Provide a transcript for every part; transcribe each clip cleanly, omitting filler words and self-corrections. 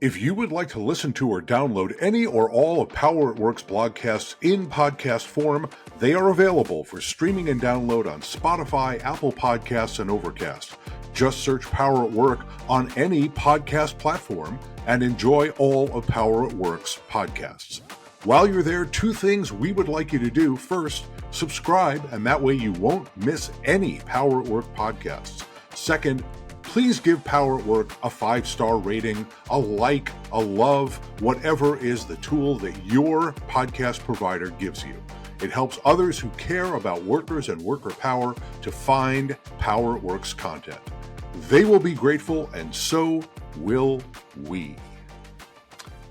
If you would like to listen to or download any or all of Power at Work's blogcasts in podcast form, they are available for streaming and download on Spotify, Apple Podcasts, and Overcast. Just search Power at Work on any podcast platform and enjoy all of Power at Work's podcasts. While you're there, two things we would like you to do. First, subscribe, and that way you won't miss any Power at Work podcasts. Second, please give Power at Work a 5-star rating, a like, a love, whatever is the tool that your podcast provider gives you. It helps others who care about workers and worker power to find Power at Work's content. They will be grateful, and so will we.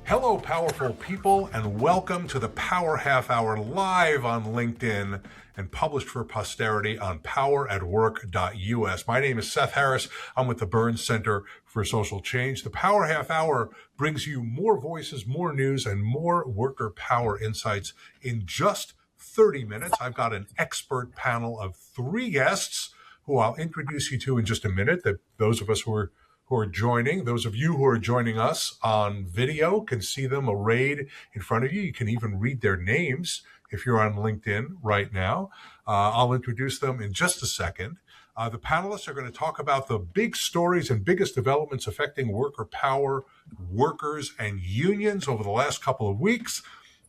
Hello, powerful people, and welcome to the Power Half Hour live on LinkedIn and published for posterity on poweratwork.us. My name is Seth Harris. I'm with the Burns Center for Social Change. The Power Half Hour brings you more voices, more news, and more worker power insights in just 30 minutes. I've got an expert panel of 3 guests who I'll introduce you to in just a minute. That those of us who are joining, those of you who are joining us on video can see them arrayed in front of you. You can even read their names if you're on LinkedIn right now. I'll introduce them in just a second. The panelists are going to talk about the big stories and biggest developments affecting worker power, workers, and unions over the last couple of weeks.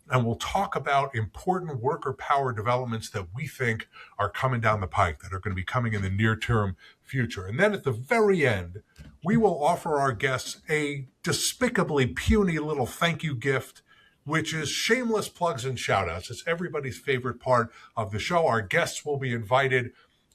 And we'll talk about important worker power developments that we think are coming down the pike, that are going to be coming in the near-term future. And then at the very end, we will offer our guests a despicably puny little thank you gift, which is shameless plugs and shout-outs. It's everybody's favorite part of the show. Our guests will be invited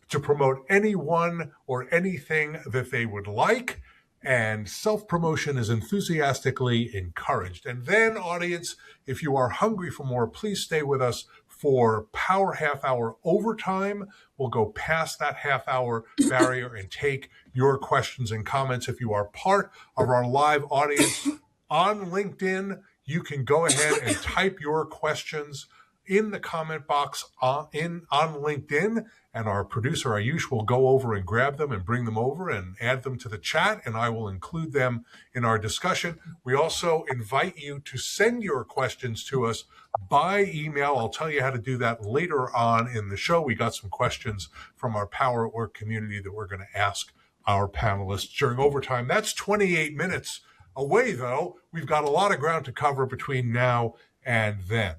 to promote anyone or anything that they would like, and self-promotion is enthusiastically encouraged. And then, audience, if you are hungry for more, please stay with us for Power Half Hour overtime. We'll go past that half-hour barrier and take your questions and comments. If you are part of our live audience on LinkedIn, you can go ahead and type your questions in the comment box on LinkedIn, and our producer Ayush will go over and grab them and bring them over and add them to the chat, and I will include them in our discussion. We also invite you to send your questions to us by email. I'll tell you how to do that later on in the show. We got some questions from our Power at Work community that we're going to ask our panelists during overtime. That's 28 minutes away, though. We've got a lot of ground to cover between now and then.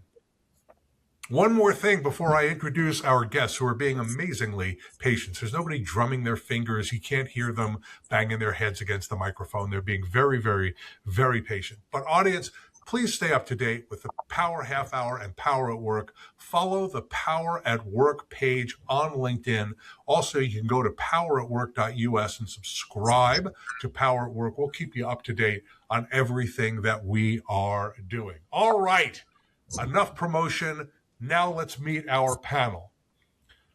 One more thing before I introduce our guests, who are being amazingly patient. There's nobody drumming their fingers. You can't hear them banging their heads against the microphone. They're being very, very, very patient. But audience, please stay up to date with the Power Half Hour and Power at Work. Follow the Power at Work page on LinkedIn. Also, you can go to poweratwork.us and subscribe to Power at Work. We'll keep you up to date on everything that we are doing. All right, enough promotion. Now let's meet our panel.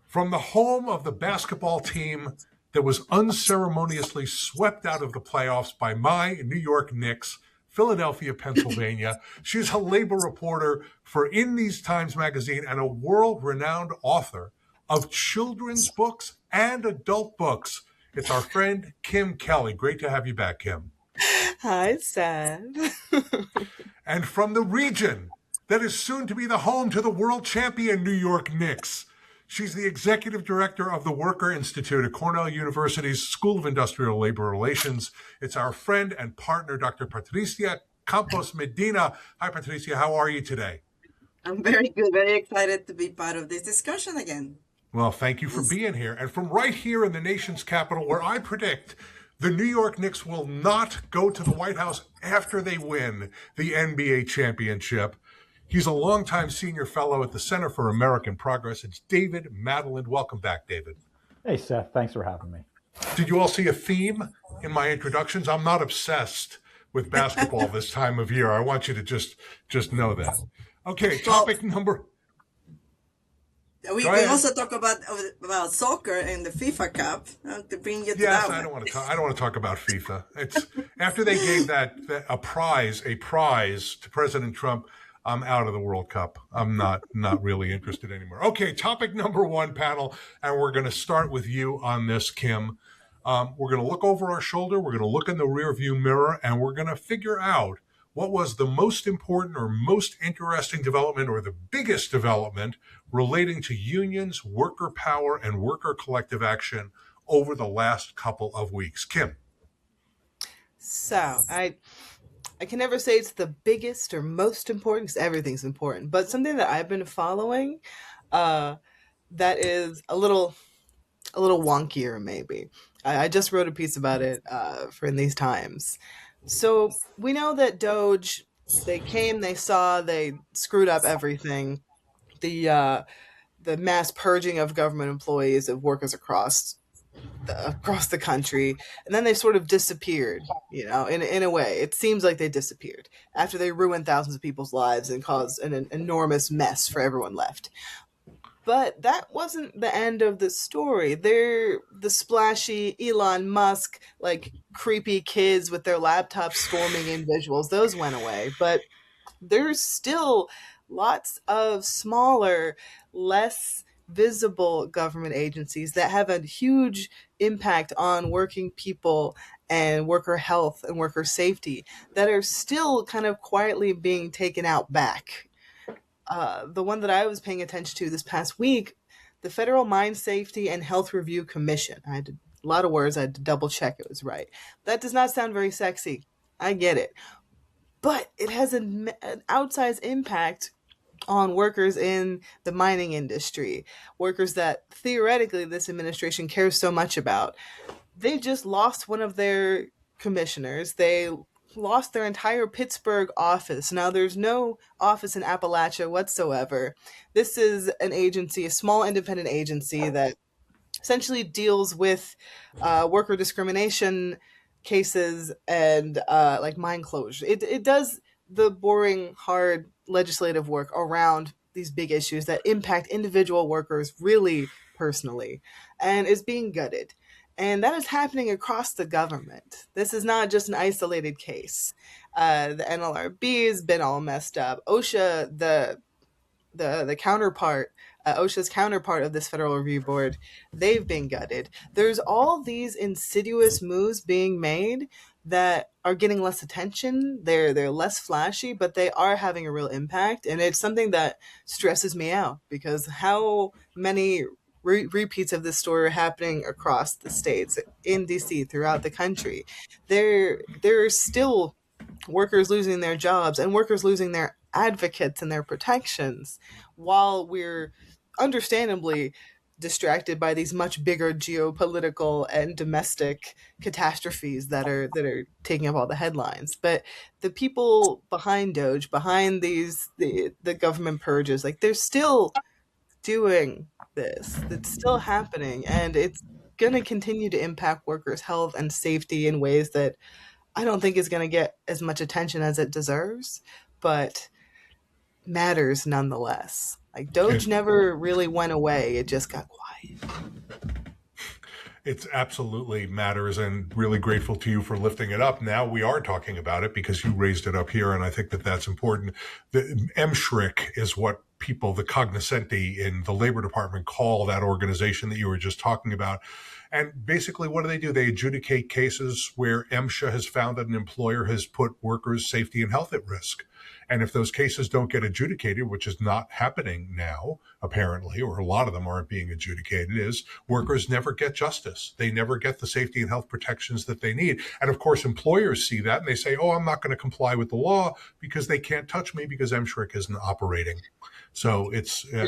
From the home of the basketball team that was unceremoniously swept out of the playoffs by my New York Knicks, Philadelphia, Pennsylvania, she's a labor reporter for In These Times magazine and a world-renowned author of children's books and adult books. It's our friend Kim Kelly. Great to have you back, Kim. Hi, Seth. And from the region that is soon to be the home to the world champion New York Knicks. She's the executive director of the Worker Institute at Cornell University's School of Industrial Labor Relations. It's our friend and partner, Dr. Patricia Campos-Medina. Hi, Patricia. How are you today? I'm very good. Very excited to be part of this discussion again. Well, thank you for being here. And from right here in the nation's capital, where I predict the New York Knicks will not go to the White House after they win the NBA championship, he's a longtime senior fellow at the Center for American Progress. It's David Madland. Welcome back, David. Hey, Seth. Thanks for having me. Did you all see a theme in my introductions? I'm not obsessed with basketball this time of year. I want you to just know that. Okay, topic number. We also talk about soccer and the FIFA Cup to bring you to that. I don't want to talk about FIFA. It's after they gave a prize to President Trump. I'm out of the World Cup. I'm not really interested anymore. Okay, topic number 1, panel, and we're going to start with you on this, Kim. We're going to look over our shoulder, we're going to look in the rearview mirror, and we're going to figure out what was the most important or most interesting development or the biggest development relating to unions, worker power, and worker collective action over the last couple of weeks. Kim. So I can never say it's the biggest or most important because everything's important. But something that I've been following, that is a little wonkier maybe. I just wrote a piece about it for In These Times. So we know that Doge, they came, they saw, they screwed up everything. The mass purging of government employees, of workers across the country, and then they sort of disappeared. In a way it seems like they disappeared after they ruined thousands of people's lives and caused an enormous mess for everyone left. But that wasn't the end of the story. They're the splashy Elon Musk, like creepy kids with their laptops storming in visuals. Those went away. But there's still lots of smaller, less visible government agencies that have a huge impact on working people and worker health and worker safety that are still kind of quietly being taken out back. The one that I was paying attention to this past week, the Federal Mine Safety and Health Review Commission. I had a lot of words. I had to double check it was right. That does not sound very sexy. I get it. But it has an outsized impact on workers in the mining industry, workers that theoretically this administration cares so much about. They just lost one of their commissioners. They lost their entire Pittsburgh office. Now there's no office in Appalachia whatsoever. This is an agency, a small independent agency that essentially deals with worker discrimination cases and like mine closure. It does the boring, hard legislative work around these big issues that impact individual workers really personally, and is being gutted. And that is happening across the government. This is not just an isolated case. The NLRB has been all messed up. OSHA, the counterpart, OSHA's counterpart of this Federal Review Board, they've been gutted. There's all these insidious moves being made that are getting less attention. They're less flashy, but they are having a real impact. And it's something that stresses me out because how many repeats of this story are happening across the states, in DC, throughout the country. There are still workers losing their jobs and workers losing their advocates and their protections while we're understandably distracted by these much bigger geopolitical and domestic catastrophes that are taking up all the headlines. But the people behind Doge, behind the government purges, like they're still doing this. It's still happening, and it's going to continue to impact workers' health and safety in ways that I don't think is going to get as much attention as it deserves, but matters nonetheless. Like Doge never really went away. It just got quiet. It absolutely matters, and really grateful to you for lifting it up. Now we are talking about it because you raised it up here, and I think that that's important. The MSHRC is what people, the cognoscenti in the Labor Department, call that organization that you were just talking about. And basically, what do? They adjudicate cases where MSHA has found that an employer has put workers' safety and health at risk. And if those cases don't get adjudicated, which is not happening now, apparently, or a lot of them aren't being adjudicated, is workers never get justice. They never get the safety and health protections that they need. And of course, employers see that and they say, oh, I'm not going to comply with the law because they can't touch me because MSHRC isn't operating. So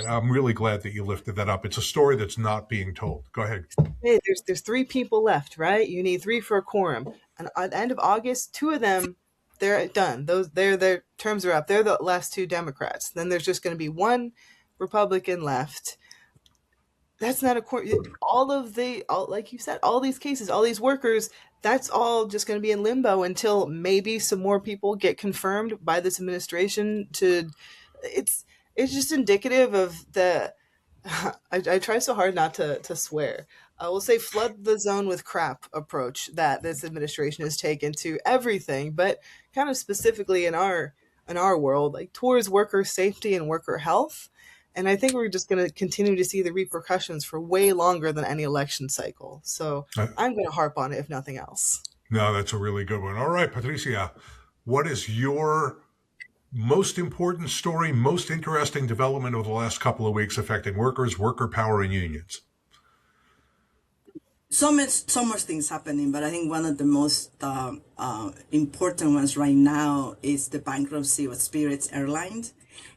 I'm really glad that you lifted that up. It's a story that's not being told. Go ahead. Hey, there's 3 people left, right? You need 3 for a quorum. And at the end of August, 2 of them, they're done. Their terms are up. They're the last 2 Democrats. Then there's just going to be 1 Republican left. That's not a court. Like you said, all these cases, all these workers, that's all just going to be in limbo until maybe some more people get confirmed by this administration. It's just indicative of the. I try so hard not to swear. I will say flood the zone with crap approach that this administration has taken to everything, but kind of specifically in our world, like towards worker safety and worker health. And I think we're just going to continue to see the repercussions for way longer than any election cycle. So I'm going to harp on it, if nothing else. No, that's a really good one. All right, Patricia, what is your most important story, most interesting development of the last couple of weeks affecting workers, worker power, and unions? So much things happening, but I think one of the most important ones right now is the bankruptcy of Spirit Airlines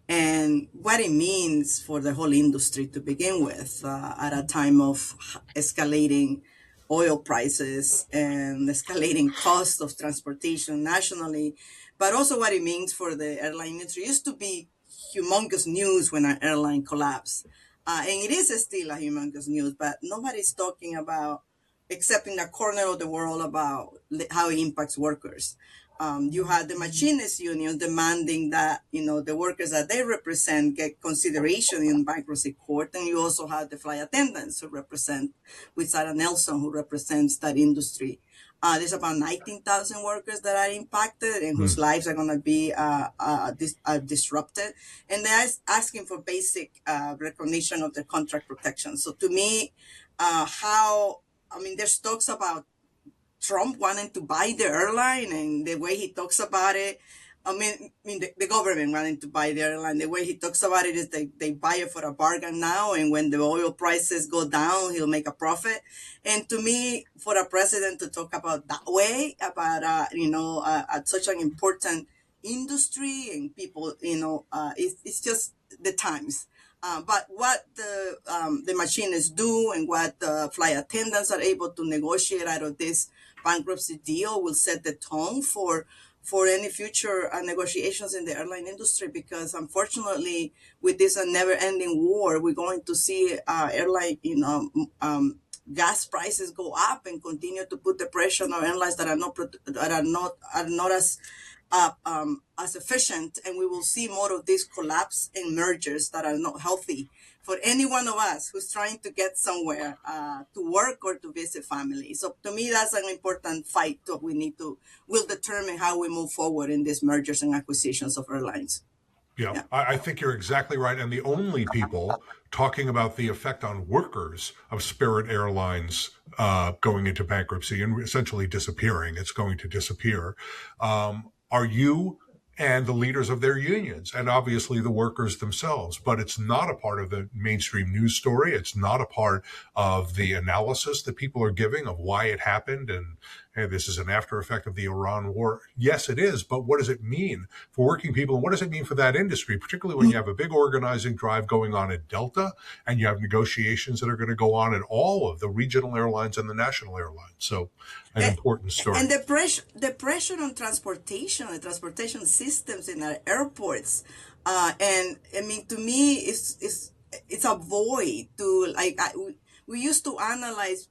and what it means for the whole industry to begin with at a time of escalating oil prices and escalating cost of transportation nationally, but also what it means for the airline industry. It used to be humongous news when an airline collapsed. And it is still a humongous news, but nobody's talking about, except in the Cornell of the world, about how it impacts workers. You had the machinists union demanding that, the workers that they represent get consideration in bankruptcy court. And you also had the flight attendants who represent, with Sarah Nelson, who represents that industry. There's about 19,000 workers that are impacted and whose lives are going to be disrupted. And they're asking for basic recognition of their contract protection. So to me, there's talks about Trump wanting to buy the airline, and the way he talks about it, the government wanting to buy the airline, the way he talks about it is they buy it for a bargain now, and when the oil prices go down, he'll make a profit. And to me, for a president to talk about that way, about, at such an important industry and people, it's just the times. But what the machinists do and what the flight attendants are able to negotiate out of this bankruptcy deal will set the tone for any future negotiations in the airline industry, because unfortunately, with this never-ending war, we're going to see airline, gas prices go up and continue to put the pressure on airlines that are not as efficient, and we will see more of this collapse and mergers that are not healthy for any one of us who's trying to get somewhere to work or to visit family. So to me, that's an important fight that will determine how we move forward in these mergers and acquisitions of airlines. Yeah, I think you're exactly right. And the only people talking about the effect on workers of Spirit Airlines going into bankruptcy and essentially disappearing, it's going to disappear, are you and the leaders of their unions, and obviously the workers themselves. But it's not a part of the mainstream news story. It's not a part of the analysis that people are giving of why it happened and hey, this is an after effect of the Iran war. Yes, it is. But what does it mean for working people? And what does it mean for that industry, particularly when you have a big organizing drive going on at Delta and you have negotiations that are going to go on at all of the regional airlines and the national airlines? So an important story. And the pressure on transportation, the transportation systems in our airports. And I mean, to me, it's a void to we used to analyze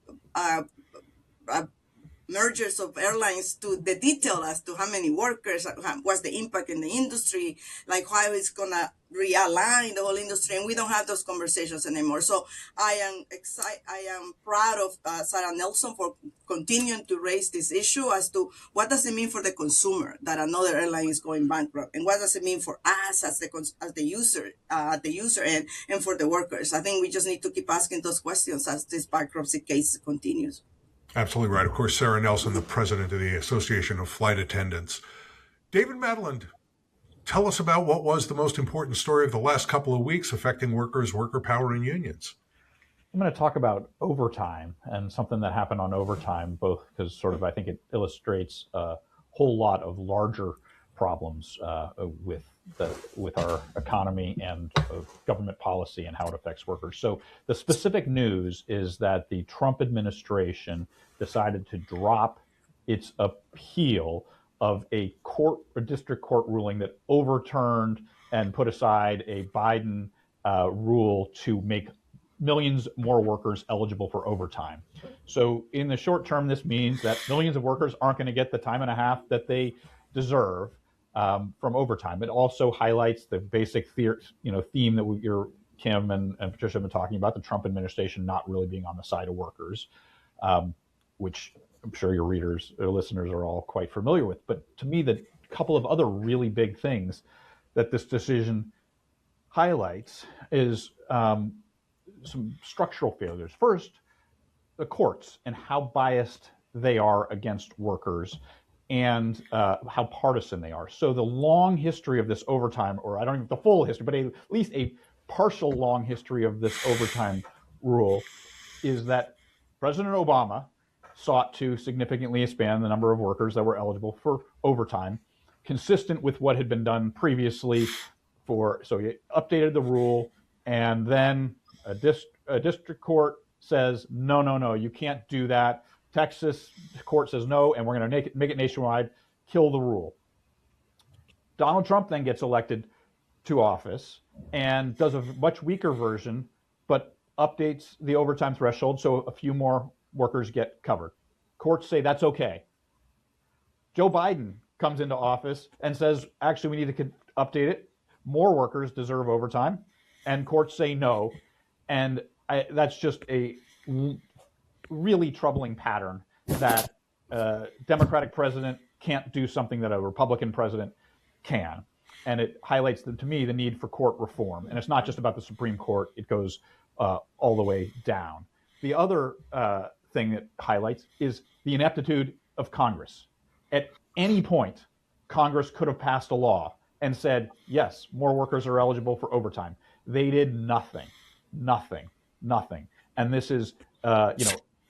mergers of airlines to the detail as to how many workers, what's the impact in the industry, like how it's going to realign the whole industry, and we don't have those conversations anymore. So I am excited. I am proud of Sarah Nelson for continuing to raise this issue as to what does it mean for the consumer that another airline is going bankrupt, and what does it mean for us as the user at the user end, and for the workers. I think we just need to keep asking those questions as this bankruptcy case continues. Absolutely right. Of course, Sarah Nelson, the president of the Association of Flight Attendants. David Madland, tell us about what was the most important story of the last couple of weeks affecting workers, worker power, and unions. I'm going to talk about overtime and something that happened on overtime, both because sort of I think it illustrates a whole lot of larger problems with our economy and government policy and how it affects workers. So the specific news is that the Trump administration decided to drop its appeal of a district court ruling that overturned and put aside a Biden rule to make millions more workers eligible for overtime. So in the short term, this means that millions of workers aren't going to get the time and a half that they deserve from overtime. It also highlights the basic theme that Kim and Patricia have been talking about, the Trump administration not really being on the side of workers, which I'm sure your readers or listeners are all quite familiar with. But to me, the couple of other really big things that this decision highlights is some structural failures. First, the courts and how biased they are against workers and how partisan they are. So the long history of this overtime, or I don't even the full history, but at least a partial long history of this overtime rule is that President Obama sought to significantly expand the number of workers that were eligible for overtime, consistent with what had been done previously. So he updated the rule, and then a district court says, no, you can't do that. Texas court says no, and we're going to make it nationwide, kill the rule. Donald Trump then gets elected to office and does a much weaker version, but updates the overtime threshold so a few more workers get covered. Courts say that's okay. Joe Biden comes into office and says, actually, we need to update it. More workers deserve overtime, and courts say no. And that's just a really troubling pattern that a Democratic president can't do something that a Republican president can. And it highlights, to me, the need for court reform. And it's not just about the Supreme Court. It goes all the way down. The other thing it highlights is the ineptitude of Congress. At any point, Congress could have passed a law and said, yes, more workers are eligible for overtime. They did nothing. And this is,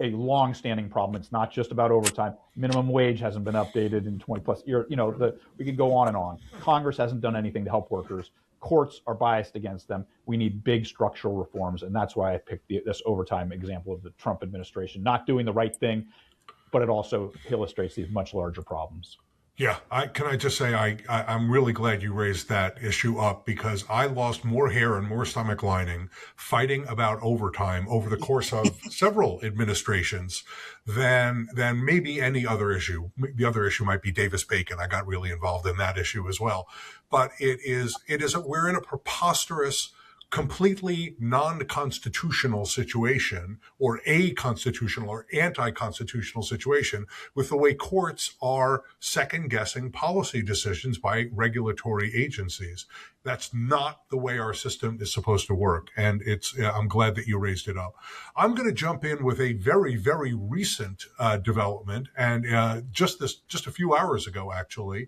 a long-standing problem. It's not just about overtime. Minimum wage hasn't been updated in 20 plus years. We could go on and on. Congress hasn't done anything to help workers. Courts are biased against them. We need big structural reforms, and that's why I picked this overtime example of the Trump administration not doing the right thing, but it also illustrates these much larger problems. Yeah, can I just say I'm really glad you raised that issue up, because I lost more hair and more stomach lining fighting about overtime over the course of several administrations than maybe any other issue. The other issue might be Davis-Bacon. I got really involved in that issue as well. But we're in a preposterous, completely non-constitutional situation, or a constitutional or anti-constitutional situation, with the way courts are second-guessing policy decisions by regulatory agencies. That's not the way our system is supposed to work, and I'm glad that you raised it up. I'm going to jump in with a very, very recent development, and just a few hours ago, actually,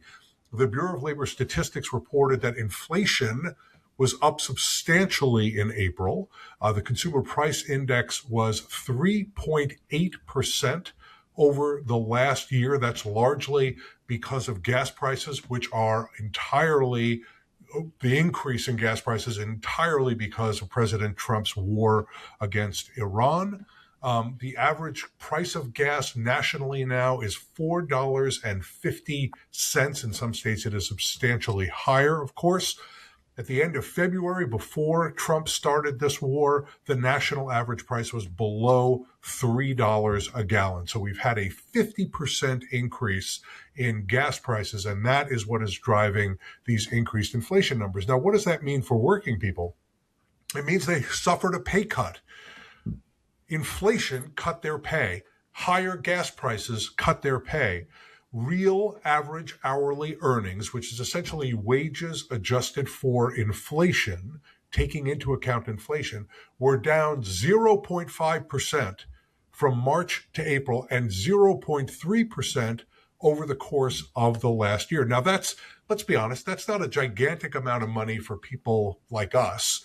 the Bureau of Labor Statistics reported that inflation was up substantially in April. The consumer price index was 3.8% over the last year. That's largely because of gas prices, which are the increase in gas prices entirely because of President Trump's war against Iran. The average price of gas nationally now is $4.50. In some states, it is substantially higher, of course. At the end of February, before Trump started this war, the national average price was below $3 a gallon. So we've had a 50% increase in gas prices, and that is what is driving these increased inflation numbers. Now, what does that mean for working people? It means they suffered a pay cut. Inflation cut their pay. Higher gas prices cut their pay. Real average hourly earnings, which is essentially wages adjusted for inflation, taking into account inflation, were down 0.5% from March to April and 0.3% over the course of the last year. Now, let's be honest, that's not a gigantic amount of money for people like us.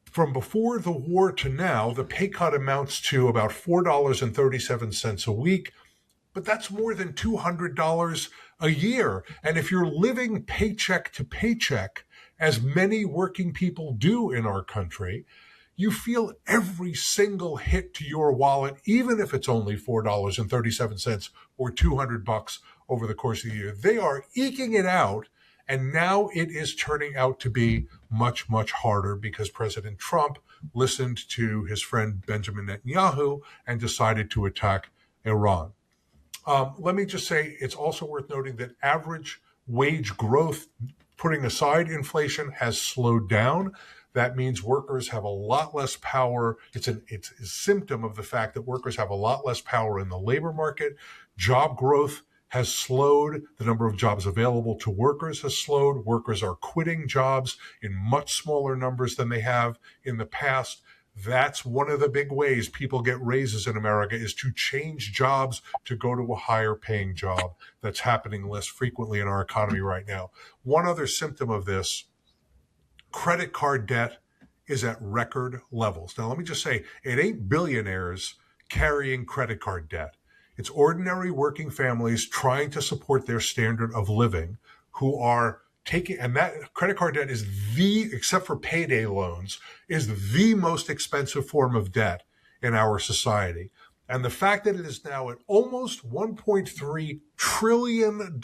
From before the war to now, the pay cut amounts to about $4.37 a week. But that's more than $200 a year. And if you're living paycheck to paycheck, as many working people do in our country, you feel every single hit to your wallet, even if it's only $4.37 or $200 over the course of the year. They are eking it out. And now it is turning out to be much, much harder because President Trump listened to his friend Benjamin Netanyahu and decided to attack Iran. Let me just say, it's also worth noting that average wage growth, putting aside inflation, has slowed down. That means workers have a lot less power. It's a symptom of the fact that workers have a lot less power in the labor market. Job growth has slowed. The number of jobs available to workers has slowed. Workers are quitting jobs in much smaller numbers than they have in the past. That's one of the big ways people get raises in America, is to change jobs to go to a higher paying job. That's happening less frequently in our economy right now. One other symptom of this, credit card debt is at record levels. Now, let me just say, it ain't billionaires carrying credit card debt. It's ordinary working families trying to support their standard of living who are taking, and that credit card debt is except for payday loans, is the most expensive form of debt in our society. And the fact that it is now at almost $1.3 trillion,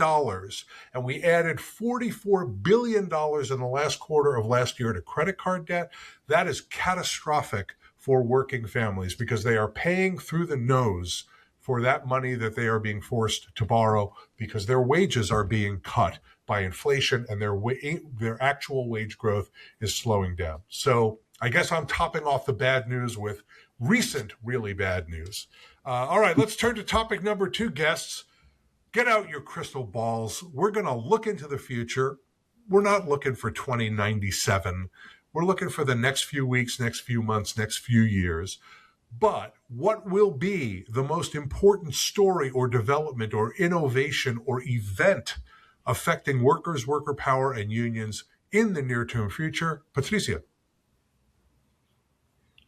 and we added $44 billion in the last quarter of last year to credit card debt, that is catastrophic for working families, because they are paying through the nose for that money that they are being forced to borrow, because their wages are being cut by inflation and their actual wage growth is slowing down. So I guess I'm topping off the bad news with recent really bad news. All right, let's turn to topic number 2, guests. Get out your crystal balls. We're going to look into the future. We're not looking for 2097. We're looking for the next few weeks, next few months, next few years. But what will be the most important story or development or innovation or event affecting workers, worker power, and unions in the near-term future? Patricia.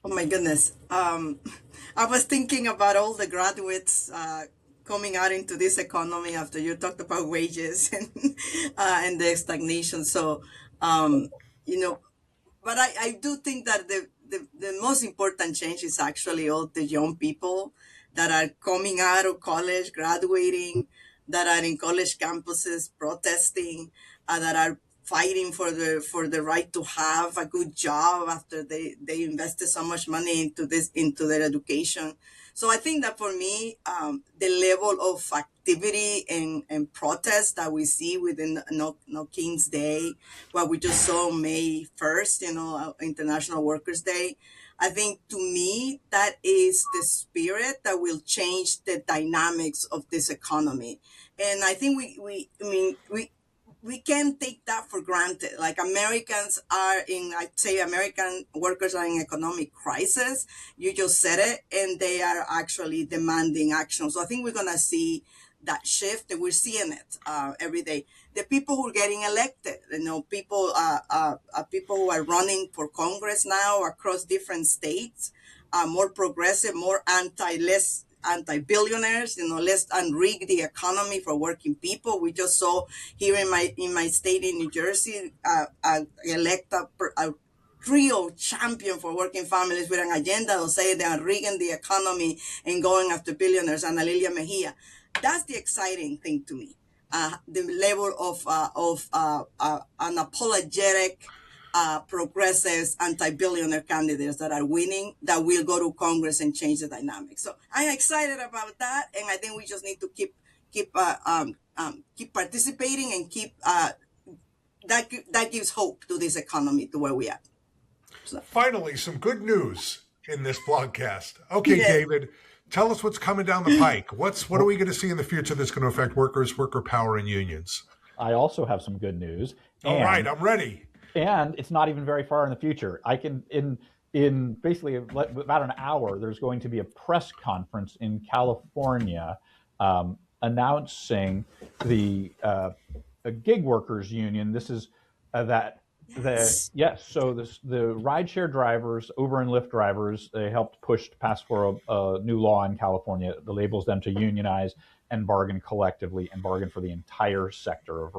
Oh my goodness. I was thinking about all the graduates coming out into this economy after you talked about wages and the stagnation. So, but I do think that the most important change is actually all the young people that are coming out of college, graduating, that are in college campuses protesting, that are fighting for the right to have a good job after they invested so much money into their education. So I think that for me, the level of activity and protest that we see within No King's Day, what we just saw May 1st, International Workers' Day, I think to me, that is the spirit that will change the dynamics of this economy. And I think we can't take that for granted. Like American workers are in economic crisis. You just said it, and they are actually demanding action. So I think we're going to see that shift, and we're seeing it every day. The people who are getting elected, people who are running for Congress now across different states, more progressive, more anti-billionaires, let's unrig the economy for working people. We just saw here in my state in New Jersey, elect a real champion for working families with an agenda to say they are rigging the economy and going after billionaires, Ana Lilia Mejia. That's the exciting thing to me. The level of unapologetic progressives, anti-billionaire candidates that are winning, that will go to Congress and change the dynamics. So I'm excited about that, and I think we just need to keep participating and keep that gives hope to this economy, to where we are. So. Finally, some good news in this blogcast. Okay, yeah. David, tell us what's coming down the pike. What are we going to see in the future that's going to affect workers, worker power, and unions? I also have some good news. All right, I'm ready. And it's not even very far in the future. I can, in basically about an hour, there's going to be a press conference in California announcing the gig workers union. This is so the rideshare drivers, Uber and Lyft drivers, they helped pass for a new law in California that enables them to unionize and bargain collectively and bargain for the entire sector of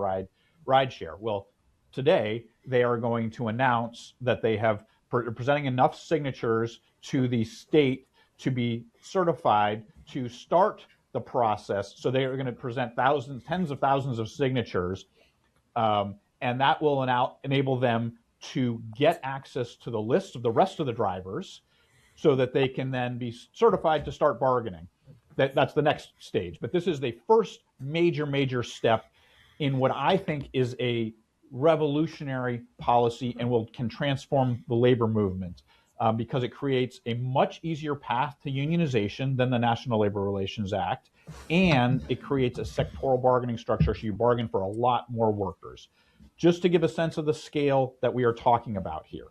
rideshare. Well, today they are going to announce that they have presenting enough signatures to the state to be certified to start the process. So they are going to present tens of thousands of signatures, and that will enable them to get access to the list of the rest of the drivers so that they can then be certified to start bargaining. That's the next stage. But this is the first major step in what I think is a revolutionary policy and can transform the labor movement because it creates a much easier path to unionization than the National Labor Relations Act. and it creates a sectoral bargaining structure, so you bargain for a lot more workers. Just to give a sense of the scale that we are talking about here,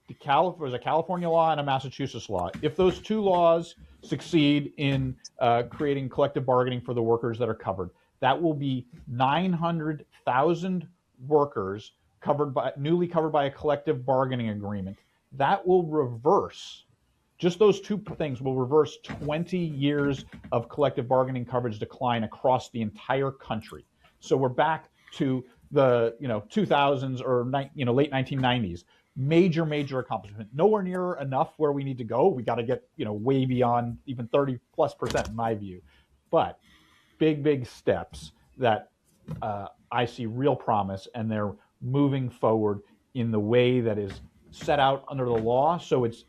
there's a California law and a Massachusetts law. If those two laws succeed in creating collective bargaining for the workers that are covered, that will be 900,000 workers newly covered by a collective bargaining agreement. That will reverse, just those two things will reverse 20 years of collective bargaining coverage decline across the entire country. So we're back to the 2000s or late 1990s. Major accomplishment. Nowhere near enough where we need to go. We got to get way beyond even 30+% in my view, but big steps that I see real promise, and they're moving forward in the way that is set out under the law. So it's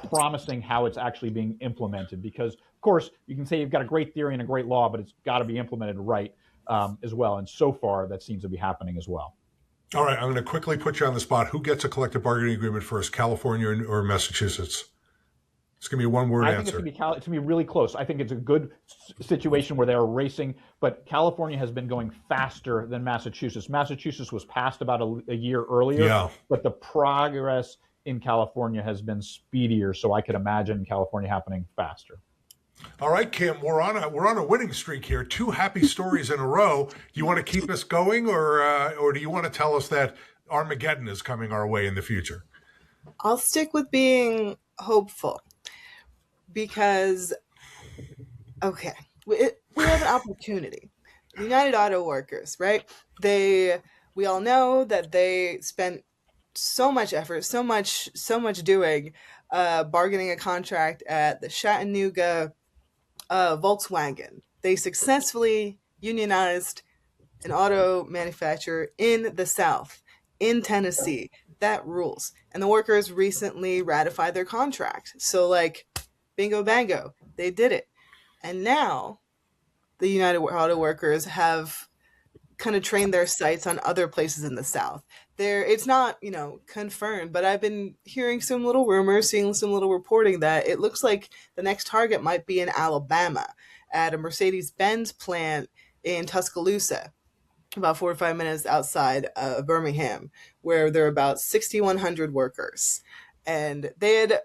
promising how it's actually being implemented, because of course you can say you've got a great theory and a great law, but it's got to be implemented right as well. And so far that seems to be happening as well. All right, I'm going to quickly put you on the spot. Who gets a collective bargaining agreement first, California or Massachusetts? It's going to be a one-word answer. I think it's going to be really close. I think it's a good situation where they're racing, but California has been going faster than Massachusetts. Massachusetts was passed about a year earlier, but the progress in California has been speedier, so I could imagine California happening faster. All right, Kim, we're on a winning streak here. 2 happy stories in a row. Do you want to keep us going, or do you want to tell us that Armageddon is coming our way in the future? I'll stick with being hopeful, because we have an opportunity. The United Auto Workers, right? We all know that they spent so much effort, so much doing bargaining a contract at the Chattanooga Volkswagen. They successfully unionized an auto manufacturer in the South, in Tennessee. That rules. And the workers recently ratified their contract. So bingo bango, they did it. And now the United Auto Workers have kind of trained their sights on other places in the South. It's not, confirmed, but I've been hearing some little rumors, seeing some little reporting that it looks like the next target might be in Alabama at a Mercedes-Benz plant in Tuscaloosa, about 45 minutes outside of Birmingham, where there are about 6,100 workers. And they had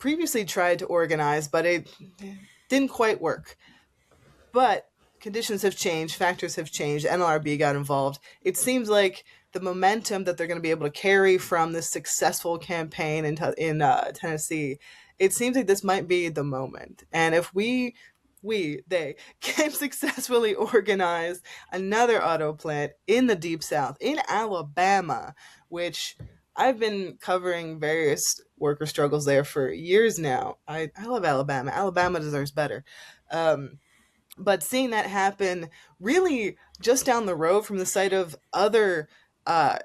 previously tried to organize, but it didn't quite work. But conditions have changed, factors have changed, NLRB got involved. It seems like the momentum that they're going to be able to carry from this successful campaign in Tennessee, it seems like this might be the moment. And if they can successfully organize another auto plant in the Deep South, in Alabama, which I've been covering various worker struggles there for years now. I love Alabama. Alabama deserves better. But seeing that happen really just down the road from the site of other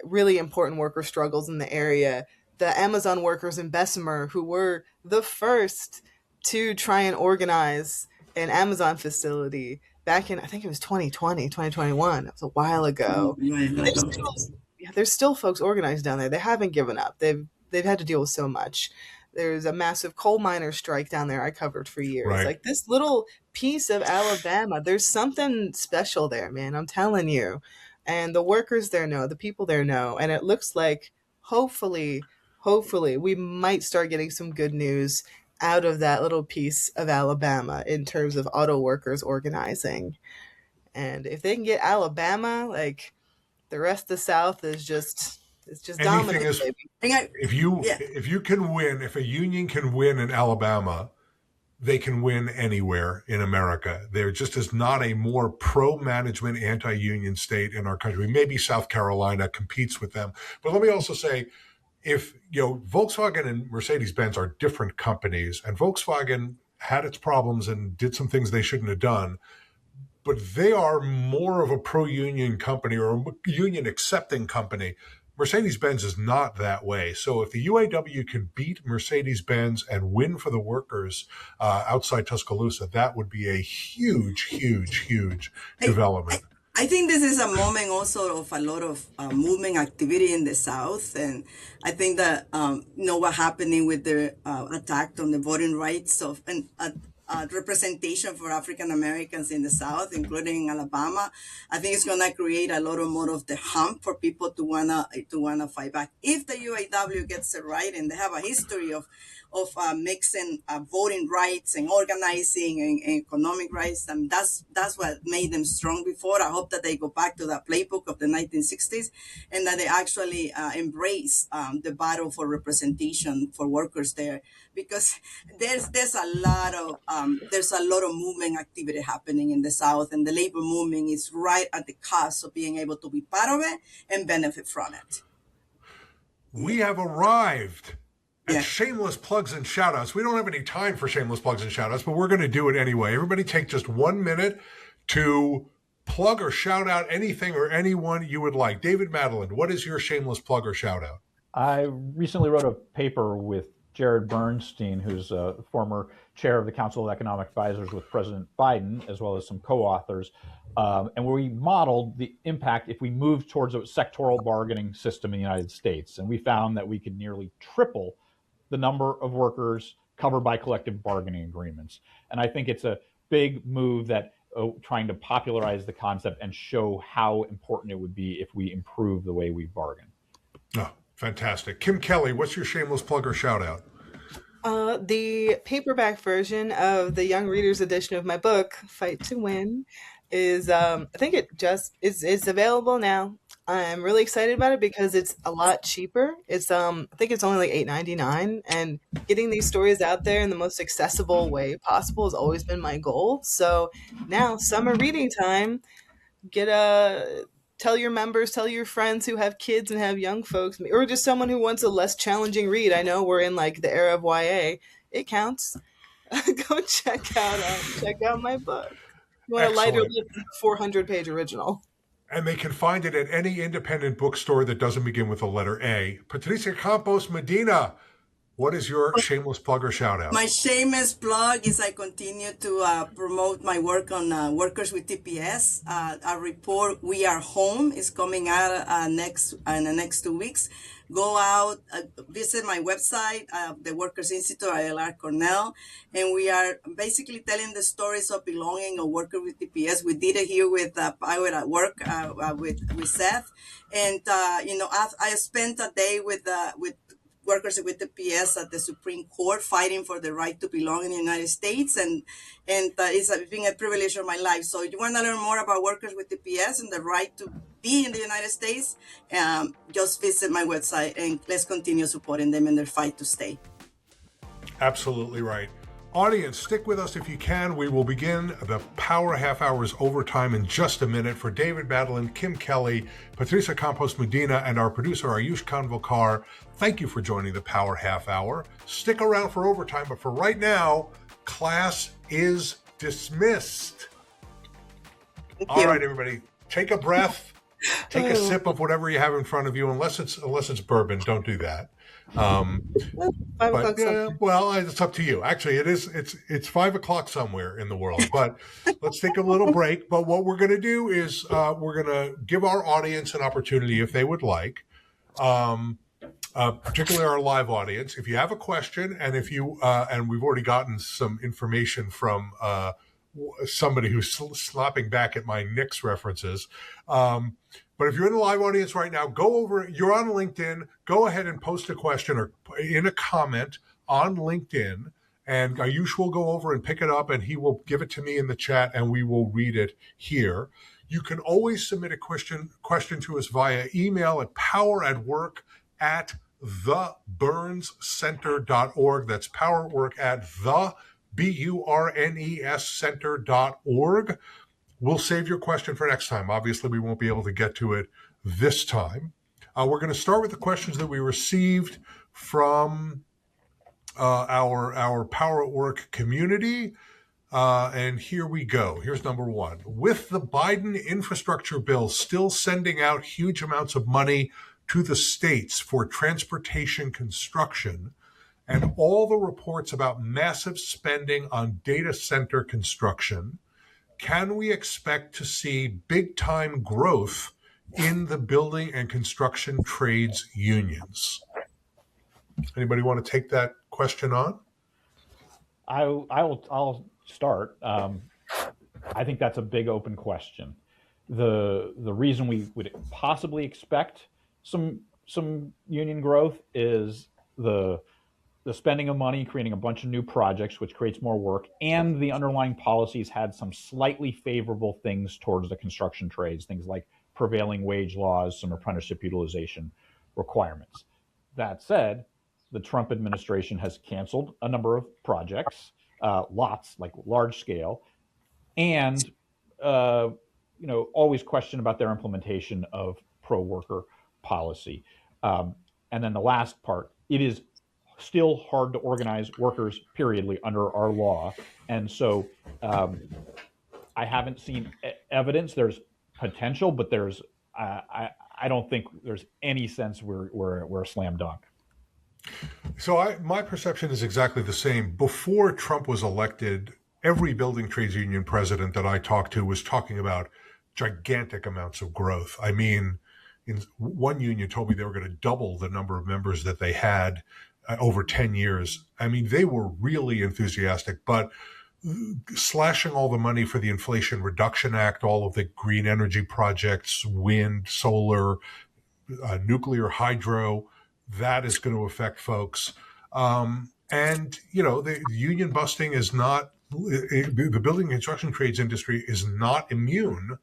really important worker struggles in the area, the Amazon workers in Bessemer, who were the first to try and organize an Amazon facility back in, I think it was 2020, 2021. It was a while ago. There's still folks organized down there. They haven't given up. They've had to deal with so much. There's a massive coal miner strike down there I covered for years. Right. This little piece of Alabama, there's something special there, man. I'm telling you. And the workers there know, the people there know. And it looks like hopefully we might start getting some good news out of that little piece of Alabama in terms of auto workers organizing. And if they can get Alabama, the rest of the South is just dominant. If you can win, if a union can win in Alabama, they can win anywhere in America. There just is not a more pro-management, anti-union state in our country. Maybe South Carolina competes with them. But let me also say, if Volkswagen and Mercedes-Benz are different companies, and Volkswagen had its problems and did some things they shouldn't have done, but they are more of a pro-union company or a union-accepting company. Mercedes-Benz is not that way. So if the UAW can beat Mercedes-Benz and win for the workers outside Tuscaloosa, that would be a huge development. I think this is a moment also of a lot of movement activity in the South. And I think that, what happening with the attack on the voting rights of representation for African Americans in the South, including Alabama. I think it's going to create a lot more of the hump for people to wanna fight back. If the UAW gets it right, and they have a history of mixing voting rights and organizing and economic rights, and that's what made them strong before. I hope that they go back to that playbook of the 1960s, and that they actually embrace the battle for representation for workers there, because there's a lot of movement activity happening in the South, and the labor movement is right at the cusp of being able to be part of it and benefit from it. We have arrived at shameless plugs and shout-outs. We don't have any time for shameless plugs and shout-outs, but we're going to do it anyway. Everybody take just 1 minute to plug or shout out anything or anyone you would like. David Madland, what is your shameless plug or shout-out? I recently wrote a paper with Jared Bernstein, who's a former chair of the Council of Economic Advisors with President Biden, as well as some co-authors, and where we modeled the impact if we moved towards a sectoral bargaining system in the United States. And we found that we could nearly triple the number of workers covered by collective bargaining agreements. And I think it's a big move that trying to popularize the concept and show how important it would be if we improve the way we bargain. Oh, fantastic. Kim Kelly, what's your shameless plug or shout out? The paperback version of the Young Readers edition of my book, Fight to Win, is I think it's available now. I'm really excited about it because it's a lot cheaper. It's I think it's only like $8.99, and getting these stories out there in the most accessible way possible has always been my goal. So now, summer reading time, tell your members, tell your friends who have kids and have young folks, or just someone who wants a less challenging read. I know we're in like the era of YA. It counts. Go check out my book. You want a lighter 400-page original. And they can find it at any independent bookstore that doesn't begin with the letter A. Patricia Campos-Medina, what is your shameless plug or shout out? My shameless plug is I continue to promote my work on Workers with TPS. Our report, We Are Home, is coming out in the next 2 weeks. Go out, visit my website, the Workers Institute at Cornell, and we are basically telling the stories of belonging of workers with TPS. We did it here with Power at Work with Seth, and I spent a day with workers with TPS at the Supreme Court fighting for the right to belong in the United States, and it's been a privilege of my life. So if you want to learn more about workers with TPS and the right to be in the United States, just visit my website and let's continue supporting them in their fight to stay. Absolutely right. Audience, stick with us if you can. We will begin the Power Half Hours overtime in just a minute. For David Madland, Kim Kelly, Patricia Campos-Medina, and our producer, Ayush Kanvalkar, thank you for joining the Power Half Hour. Stick around for overtime, but for right now, class is dismissed. All right, everybody, take a breath. Take a sip of whatever you have in front of you, unless it's bourbon. Don't do that. Well, it's up to you. Actually, it's 5 o'clock somewhere in the world. But let's take a little break. But what we're going to do is we're going to give our audience an opportunity, if they would like, particularly our live audience. If you have a question, and if you and we've already gotten some information from somebody who's slapping back at my Knicks references. But if you're in the live audience right now, you're on LinkedIn, go ahead and post a question or in a comment on LinkedIn, and Ayush will go over and pick it up, and he will give it to me in the chat, and we will read it here. You can always submit a question to us via email at poweratwork@theburnscenter.org. That's poweratwork@theburnscenter.org. We'll save your question for next time. Obviously, we won't be able to get to it this time. We're going to start with the questions that we received from our Power at Work community. And here we go. Here's number one. With the Biden infrastructure bill still sending out huge amounts of money to the states for transportation construction, and all the reports about massive spending on data center construction, can we expect to see big-time growth in the building and construction trades unions? Anybody want to take that question on? I'll start. I think that's a big open question. The reason we would possibly expect some union growth is the spending of money, creating a bunch of new projects, which creates more work, and the underlying policies had some slightly favorable things towards the construction trades, things like prevailing wage laws, some apprenticeship utilization requirements. That said, the Trump administration has canceled a number of projects, lots, like large scale, and always question about their implementation of pro-worker policy. And then the last part, it is still hard to organize workers, periodly, under our law. And so I haven't seen evidence. There's potential, but there's I don't think there's any sense we're a slam dunk. So my perception is exactly the same. Before Trump was elected, every building trades union president that I talked to was talking about gigantic amounts of growth. I mean, one union told me they were going to double the number of members that they had over 10 years. I mean, they were really enthusiastic, but slashing all the money for the Inflation Reduction Act, all of the green energy projects, wind, solar, nuclear, hydro, that is going to affect folks. And, the union busting is not, the building and construction trades industry is not immune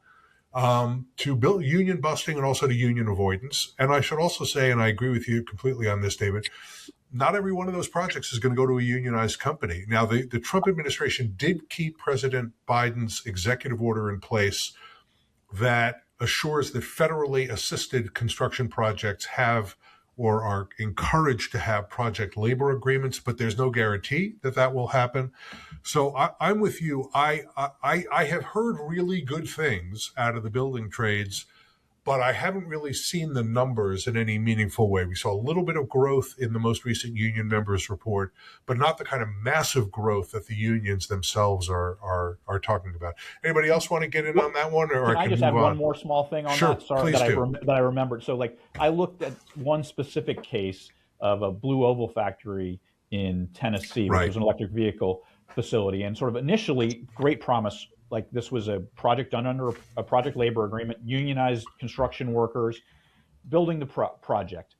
to union busting and also to union avoidance. And I should also say, and I agree with you completely on this, David, not every one of those projects is going to go to a unionized company. Now, the Trump administration did keep President Biden's executive order in place that assures that federally assisted construction projects have or are encouraged to have project labor agreements, but there's no guarantee that will happen. So I'm with you. I have heard really good things out of the building trades, but I haven't really seen the numbers in any meaningful way. We saw a little bit of growth in the most recent union members report, but not the kind of massive growth that the unions themselves are talking about. Anybody else want to get in on that one? Or Can I just add one more small thing on that? Sorry, that I remembered. So, I looked at one specific case of a Blue Oval factory in Tennessee, which was an electric vehicle facility, and sort of initially great promise. This was a project done under a project labor agreement, unionized construction workers building the project.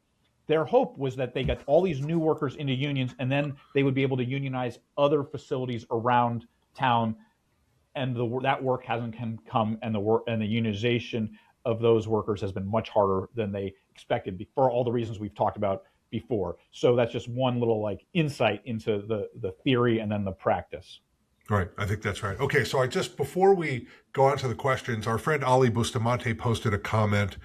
Their hope was that they got all these new workers into unions, and then they would be able to unionize other facilities around town. And that work hasn't come, and the unionization of those workers has been much harder than they expected for all the reasons we've talked about before. So that's just one little insight into the theory and then the practice. Right. I think that's right. Okay. So before we go on to the questions, our friend Ali Bustamante posted a comment.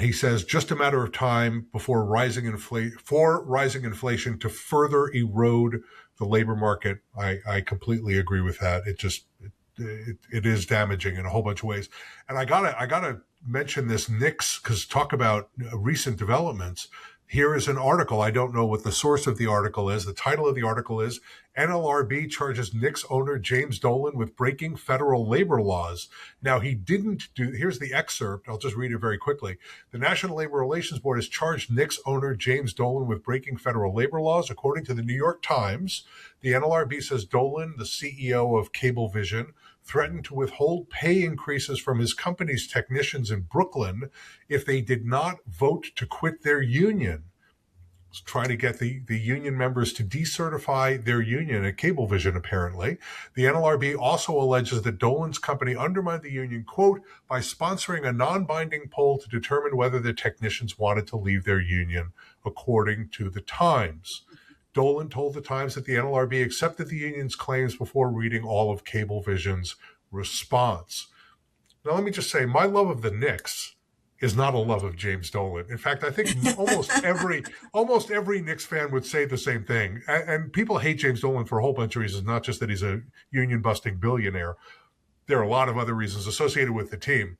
He says, just a matter of time before rising inflation to further erode the labor market. I completely agree with that. It is damaging in a whole bunch of ways. And I gotta mention this Knicks, because talk about recent developments. Here is an article. I don't know what the source of the article is. The title of the article is NLRB charges Knicks owner James Dolan with breaking federal labor laws. Now, here's the excerpt. I'll just read it very quickly. The National Labor Relations Board has charged Knicks owner James Dolan with breaking federal labor laws. According to the New York Times, the NLRB says Dolan, the CEO of Cablevision, threatened to withhold pay increases from his company's technicians in Brooklyn if they did not vote to quit their union. He's trying to get the union members to decertify their union at Cablevision, apparently. The NLRB also alleges that Dolan's company undermined the union, quote, by sponsoring a non-binding poll to determine whether the technicians wanted to leave their union, according to the Times. Dolan told the Times that the NLRB accepted the union's claims before reading all of Cablevision's response. Now, let me just say, my love of the Knicks is not a love of James Dolan. In fact, I think almost every Knicks fan would say the same thing. And people hate James Dolan for a whole bunch of reasons, not just that he's a union-busting billionaire. There are a lot of other reasons associated with the team.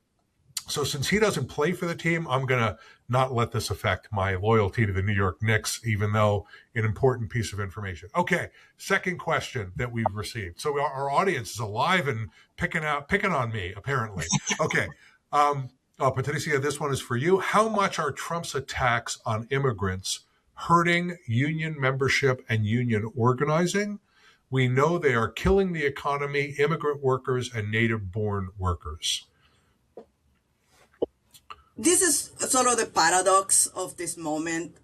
So since he doesn't play for the team, I'm going to not let this affect my loyalty to the New York Knicks, even though an important piece of information. Okay, second question that we've received. So our audience is alive and picking on me, apparently. Okay, Patricia, this one is for you. How much are Trump's attacks on immigrants hurting union membership and union organizing? We know they are killing the economy, immigrant workers, and native-born workers. This is sort of the paradox of this moment,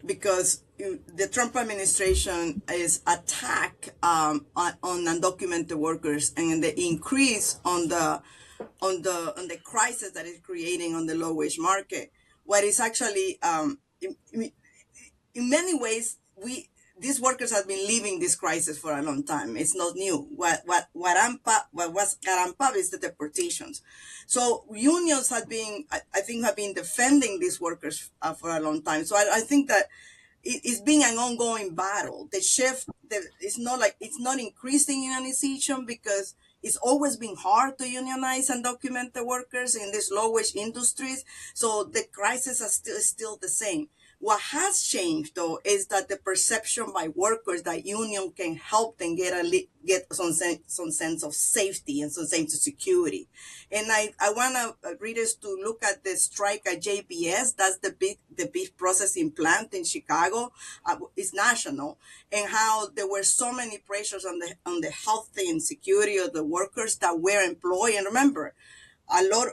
because the Trump administration is attack on undocumented workers and the increase on the crisis that is creating on the low wage market. What is actually in many ways these workers have been living this crisis for a long time. It's not new. What was Garampab is the deportations. So unions have been, I think, have been defending these workers for a long time. So I think that it's been an ongoing battle. The shift, it's not increasing unionization because it's always been hard to unionize undocumented workers in these low wage industries. So the crisis is still the same. What has changed, though, is that the perception by workers that union can help them get some sense of safety and some sense of security. And I want readers to look at the strike at JBS. That's the beef processing plant in Chicago. It's national, and how there were so many pressures on the health and security of the workers that were employed. And remember, a lot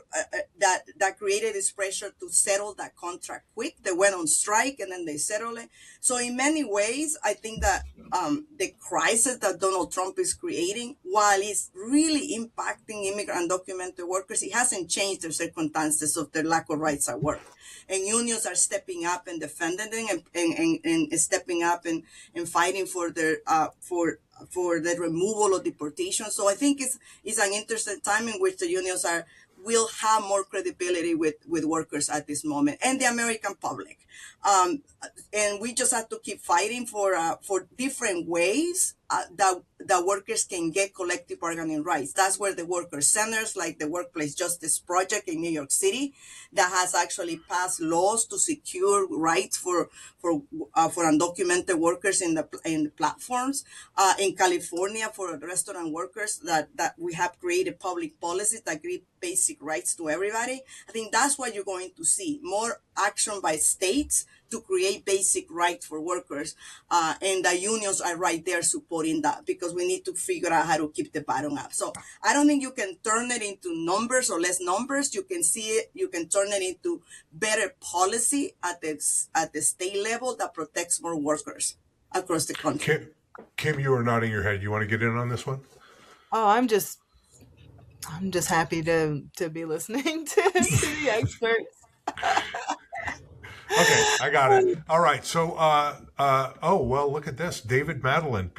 that created this pressure to settle that contract quick. They went on strike and then they settled it. So in many ways, I think that the crisis that Donald Trump is creating, while it's really impacting immigrant undocumented workers, it hasn't changed the circumstances of their lack of rights at work. And unions are stepping up and defending them and stepping up and fighting for their for the removal of deportation. So I think it's an interesting time in which the unions will have more credibility with workers at this moment and the American public. And we just have to keep fighting for different ways that workers can get collective bargaining rights. That's where the worker centers, like the Workplace Justice Project in New York City, that has actually passed laws to secure rights for undocumented workers in the platforms. In California, for restaurant workers, that we have created public policies that give basic rights to everybody. I think that's what you're going to see, more action by states to create basic rights for workers, and the unions are right there supporting that, because we need to figure out how to keep the bottom up. So I don't think you can turn it into numbers or less numbers. You can see it. You can turn it into better policy at the state level that protects more workers across the country. Kim, you are nodding your head. You want to get in on this one? Oh, I'm just happy to be listening to the experts. Okay, I got it. All right. So, oh, well, look at this. David Madland.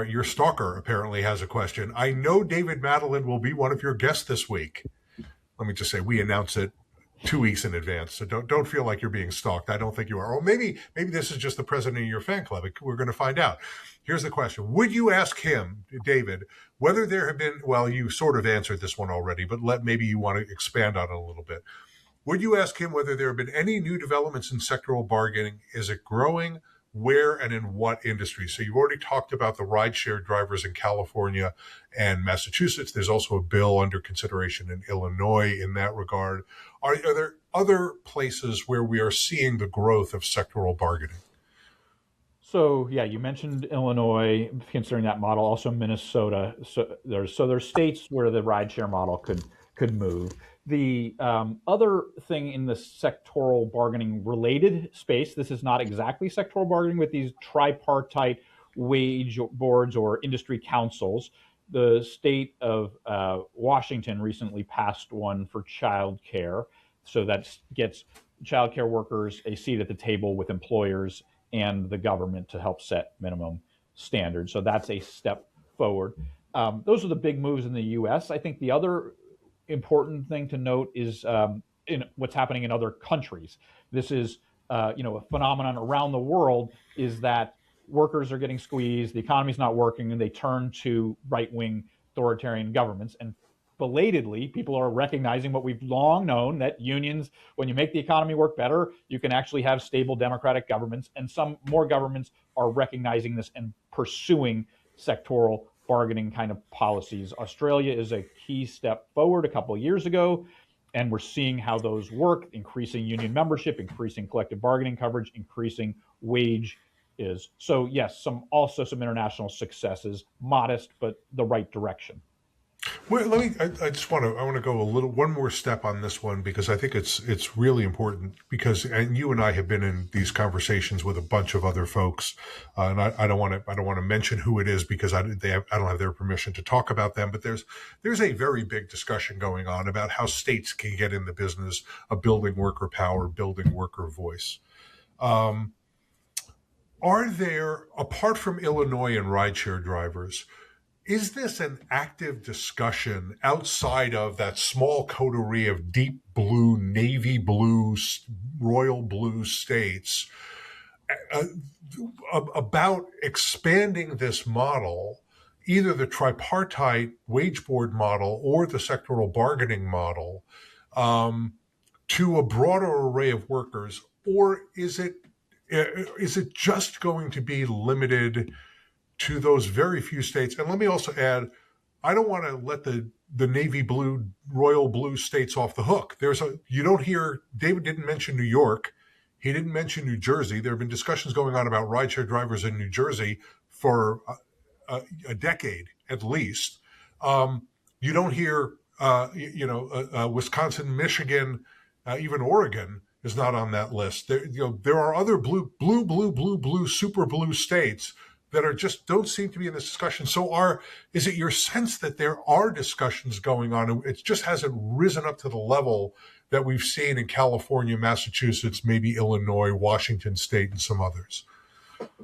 Your stalker apparently has a question. I know David Madland will be one of your guests this week. Let me just say, we announce it 2 weeks in advance. So don't feel like you're being stalked. I don't think you are. Or maybe this is just the president of your fan club. We're going to find out. Here's the question. Would you ask him, David, whether there have been, well, you sort of answered this one already, but maybe you want to expand on it a little bit. Would you ask him whether there have been any new developments in sectoral bargaining? Is it growing? Where and in what industries? So you've already talked about the rideshare drivers in California and Massachusetts. There's also a bill under consideration in Illinois in that regard. Are there other places where we are seeing the growth of sectoral bargaining? So yeah, you mentioned Illinois, considering that model, also Minnesota. So there's states where the rideshare model could move. The other thing in the sectoral bargaining related space, this is not exactly sectoral bargaining with these tripartite wage boards or industry councils. The state of Washington recently passed one for childcare. So that gets childcare workers a seat at the table with employers and the government to help set minimum standards. So that's a step forward. Those are the big moves in the U.S. I think the other important thing to note is in what's happening in other countries. This is a phenomenon around the world, is that workers are getting squeezed, the economy's not working, and they turn to right-wing authoritarian governments. And belatedly, people are recognizing what we've long known, that unions, when you make the economy work better, you can actually have stable democratic governments. And some more governments are recognizing this and pursuing sectoral bargaining kind of policies. Australia is a key step forward a couple of years ago, and we're seeing how those work, increasing union membership, increasing collective bargaining coverage, increasing wage is. So yes, also some international successes, modest, but the right direction. Well, I just want to go one more step on this one, because I think it's really important, and you and I have been in these conversations with a bunch of other folks, and I don't want to mention who it is, because I don't have their permission to talk about them. But there's a very big discussion going on about how states can get in the business of building worker power, building worker voice. Are there, apart from Illinois and rideshare drivers, is this an active discussion outside of that small coterie of deep blue, navy blue, royal blue states about expanding this model, either the tripartite wage board model or the sectoral bargaining model, to a broader array of workers? Or is it just going to be limited to those very few states? And let me also add, I don't want to let the navy blue, royal blue states off the hook. You don't hear, David didn't mention New York. He didn't mention New Jersey. There have been discussions going on about rideshare drivers in New Jersey for a decade at least. You don't hear, Wisconsin, Michigan, even Oregon is not on that list. There are other blue, super blue states that don't seem to be in this discussion. So is it your sense that there are discussions going on? It just hasn't risen up to the level that we've seen in California, Massachusetts, maybe Illinois, Washington State, and some others?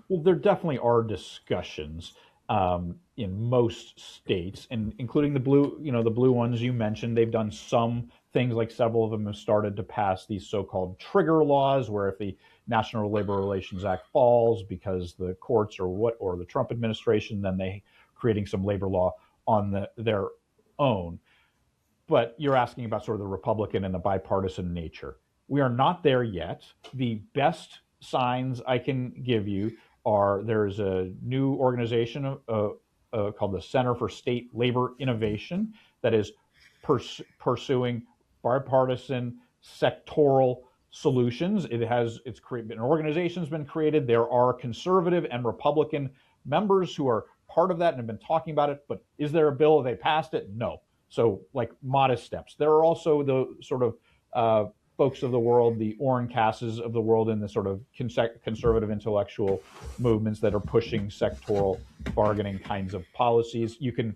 Well, there definitely are discussions in most states, and including the blue ones you mentioned. They've done some things, like several of them have started to pass these so-called trigger laws, where if the National Labor Relations Act falls because the courts or the Trump administration, then they creating some labor law on their own. But you're asking about sort of the Republican and the bipartisan nature. We are not there yet. The best signs I can give you are there's a new organization called the Center for State Labor Innovation that is pursuing bipartisan sectoral solutions. An organization's been created. There are conservative and Republican members who are part of that and have been talking about it. But is there a bill? Have they passed it? No. So, like, modest steps. There are also the sort of folks of the world, the Orrin Casses of the world, in the sort of conservative intellectual movements that are pushing sectoral bargaining kinds of policies. You can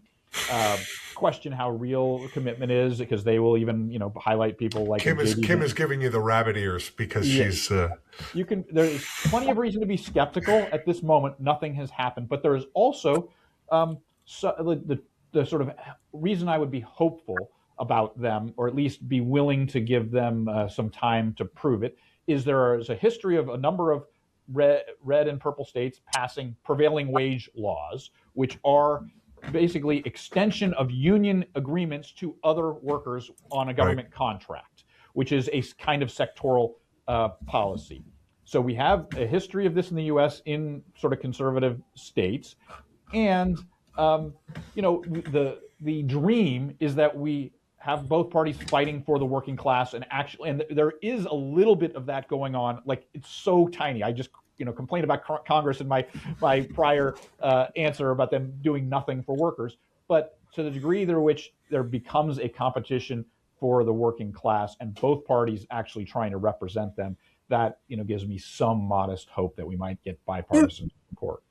question how real commitment is, because they will even highlight people like Kim is giving you the rabbit ears because she's. There's plenty of reason to be skeptical at this moment. Nothing has happened, but there is also the sort of reason I would be hopeful about them, or at least be willing to give them some time to prove it, is there is a history of a number of red and purple states passing prevailing wage laws, which are basically extension of union agreements to other workers on a government contract, which is a kind of sectoral policy. So we have a history of this in the U.S. in sort of conservative states, and the dream is that we have both parties fighting for the working class, and there is a little bit of that going on. Like, it's so tiny. I just complained about Congress in my prior answer about them doing nothing for workers. But to the degree which there becomes a competition for the working class, and both parties actually trying to represent them, that gives me some modest hope that we might get bipartisan support.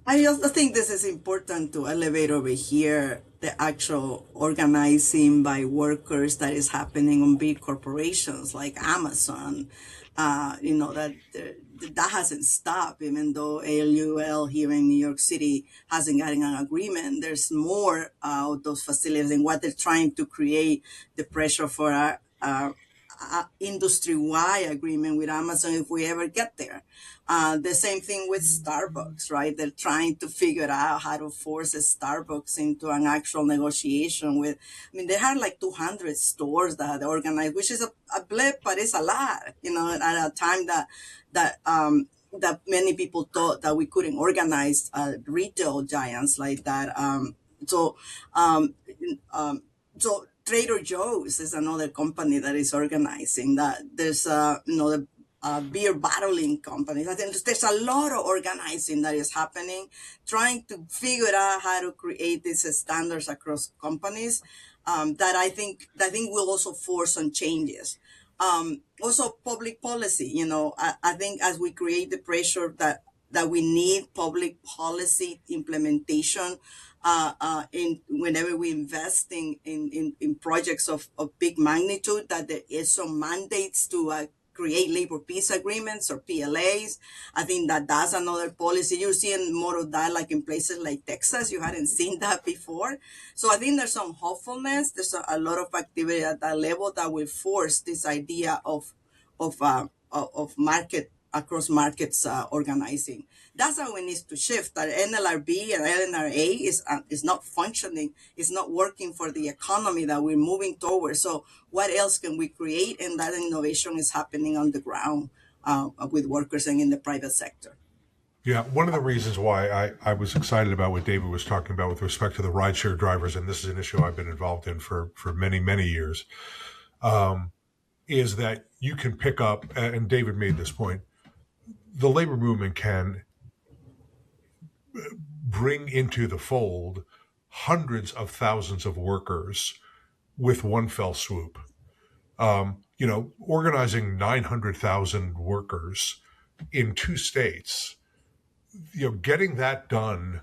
I also think this is important to elevate over here the actual organizing by workers that is happening on big corporations like Amazon. That hasn't stopped, even though ALUL here in New York City hasn't gotten an agreement. There's more of those facilities, and what they're trying to create, the pressure for a industry-wide agreement with Amazon if we ever get there. The same thing with Starbucks, right? They're trying to figure out how to force a Starbucks into an actual negotiation with, they had like 200 stores that had organized, which is a blip, but it's a lot, at a time that many people thought that we couldn't organize retail giants like that. So Trader Joe's is another company that is organizing that. There's, beer bottling companies. I think there's a lot of organizing that is happening, trying to figure out how to create these standards across companies that I think will also force some changes. Also, public policy. I think as we create the pressure that we need public policy implementation in whenever we invest in projects of big magnitude, that there is some mandates to create labor peace agreements or PLAs. I think that's another policy. You're seeing more of that like in places like Texas. You hadn't seen that before. So I think there's some hopefulness. There's a lot of activity at that level that will force this idea of market across markets organizing. That's how we need to shift. That NLRB and LNRA is not functioning. It's not working for the economy that we're moving towards. So what else can we create? And that innovation is happening on the ground with workers and in the private sector. Yeah, one of the reasons why I was excited about what David was talking about with respect to the rideshare drivers, and this is an issue I've been involved in for many, many years, is that you can pick up, and David made this point, the labor movement can bring into the fold hundreds of thousands of workers with one fell swoop. Organizing 900,000 workers in 2 states, getting that done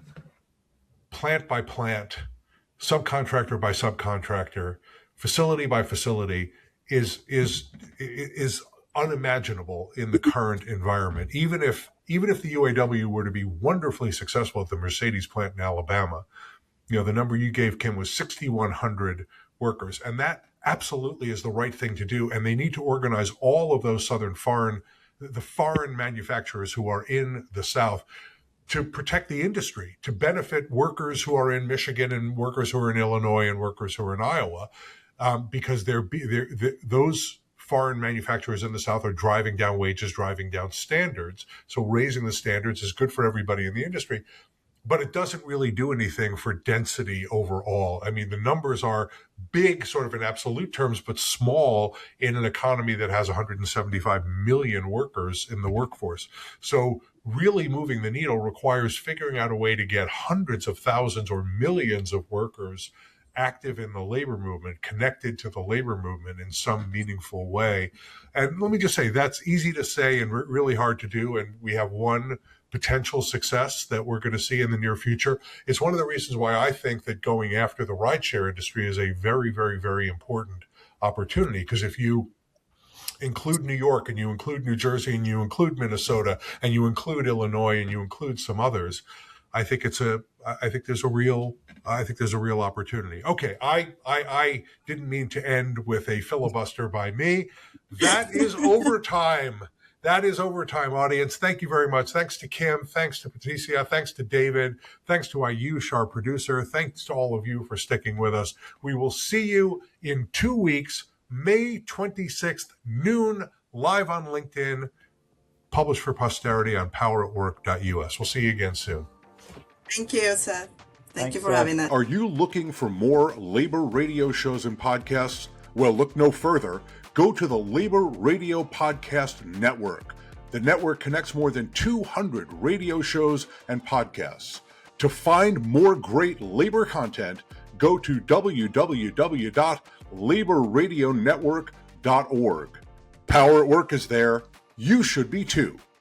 plant by plant, subcontractor by subcontractor, facility by facility is unimaginable in the current environment. Even if the UAW were to be wonderfully successful at the Mercedes plant in Alabama, the number you gave, Kim, was 6,100 workers, and that absolutely is the right thing to do. And they need to organize all of those foreign manufacturers who are in the South to protect the industry, to benefit workers who are in Michigan and workers who are in Illinois and workers who are in Iowa, because those foreign manufacturers in the South are driving down wages, driving down standards. So raising the standards is good for everybody in the industry, but it doesn't really do anything for density overall. I mean, the numbers are big sort of in absolute terms, but small in an economy that has 175 million workers in the workforce. So really moving the needle requires figuring out a way to get hundreds of thousands or millions of workers active in the labor movement, connected to the labor movement in some meaningful way. And let me just say, that's easy to say and really hard to do. And we have one potential success that we're going to see in the near future. It's one of the reasons why I think that going after the rideshare industry is a very, very, very important opportunity. Because if you include New York and you include New Jersey and you include Minnesota and you include Illinois and you include some others, I think there's a real opportunity. Okay, I didn't mean to end with a filibuster by me. That is overtime. That is overtime, audience. Thank you very much. Thanks to Kim. Thanks to Patricia. Thanks to David. Thanks to Ayush, our producer. Thanks to all of you for sticking with us. We will see you in 2 weeks, May 26th, noon, live on LinkedIn, published for posterity on poweratwork.us. We'll see you again soon. Thank you, Seth. Thank you for Seth. having us. Are you looking for more labor radio shows and podcasts? Well, look no further. Go to the Labor Radio Podcast Network. The network connects more than 200 radio shows and podcasts. To find more great labor content, go to www.laborradionetwork.org. Power at Work is there. You should be too.